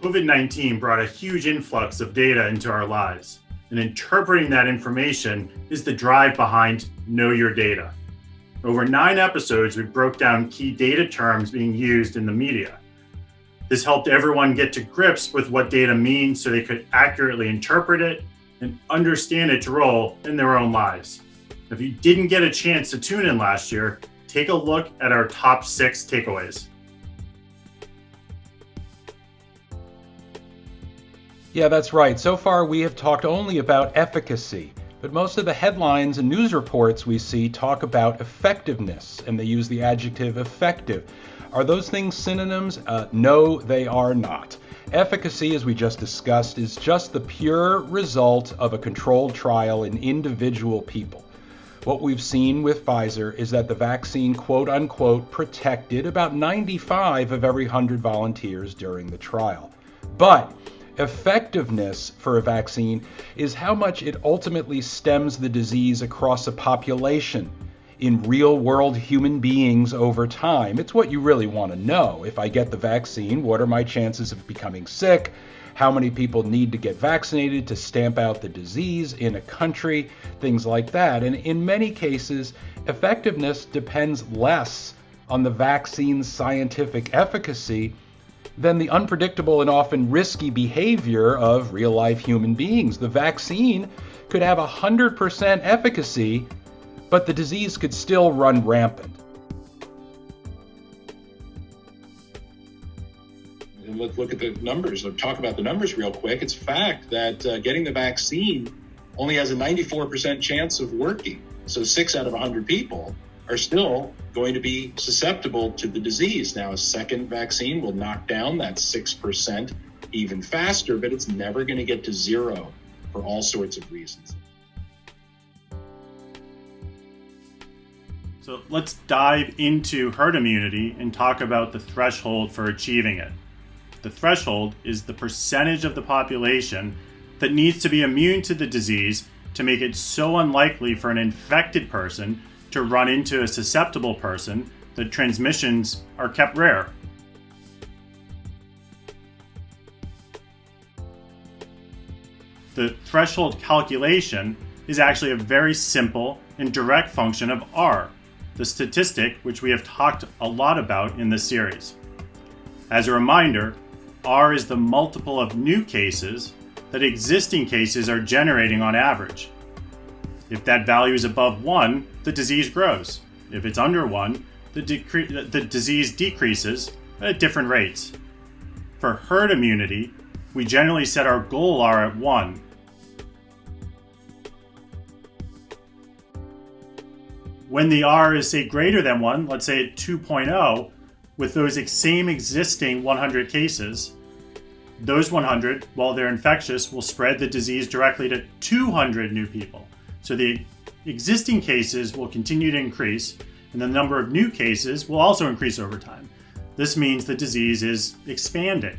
COVID-19 brought a huge influx of data into our lives, and interpreting that information is the drive behind Know Your Data. Over 9 episodes, we broke down key data terms being used in the media. This helped everyone get to grips with what data means so they could accurately interpret it and understand its role in their own lives. If you didn't get a chance to tune in last year, take a look at our top 6 takeaways. Yeah, that's right. So far, we have talked only about efficacy, but most of the headlines and news reports we see talk about effectiveness, and they use the adjective effective. Are those things synonyms? No, they are not. Efficacy, as we just discussed, is just the pure result of a controlled trial in individual people. What we've seen with Pfizer is that the vaccine, quote unquote, protected about 95 of every 100 volunteers during the trial. But effectiveness for a vaccine is how much it ultimately stems the disease across a population in real-world human beings over time. It's what you really want to know. If I get the vaccine, what are my chances of becoming sick? How many people need to get vaccinated to stamp out the disease in a country? Things like that. And in many cases, effectiveness depends less on the vaccine's scientific efficacy than the unpredictable and often risky behavior of real-life human beings. The vaccine could have 100% efficacy, but the disease could still run rampant. And let's look at the numbers. Let's talk about the numbers real quick. It's a fact that getting the vaccine only has a 94% chance of working. So 6 out of 100 people are still going to be susceptible to the disease. Now, a second vaccine will knock down that 6% even faster, but it's never going to get to 0 for all sorts of reasons. So let's dive into herd immunity and talk about the threshold for achieving it. The threshold is the percentage of the population that needs to be immune to the disease to make it so unlikely for an infected person to run into a susceptible person that transmissions are kept rare. The threshold calculation is actually a very simple and direct function of R, the statistic which we have talked a lot about in this series. As a reminder, R is the multiple of new cases that existing cases are generating on average. If that value is above 1, the disease grows. If it's under 1, the disease decreases at different rates. For herd immunity, we generally set our goal R at 1. When the R is, say, greater than 1, let's say at 2.0, with those same existing 100 cases, those 100, while they're infectious, will spread the disease directly to 200 new people. So the existing cases will continue to increase, and the number of new cases will also increase over time. This means the disease is expanding.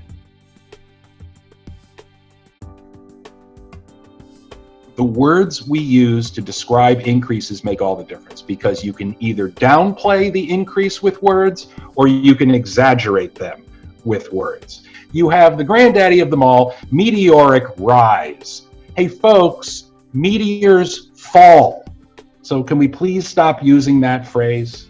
The words we use to describe increases make all the difference, because you can either downplay the increase with words or you can exaggerate them with words. You have the granddaddy of them all, meteoric rise. Hey folks, meteors fall. So can we please stop using that phrase?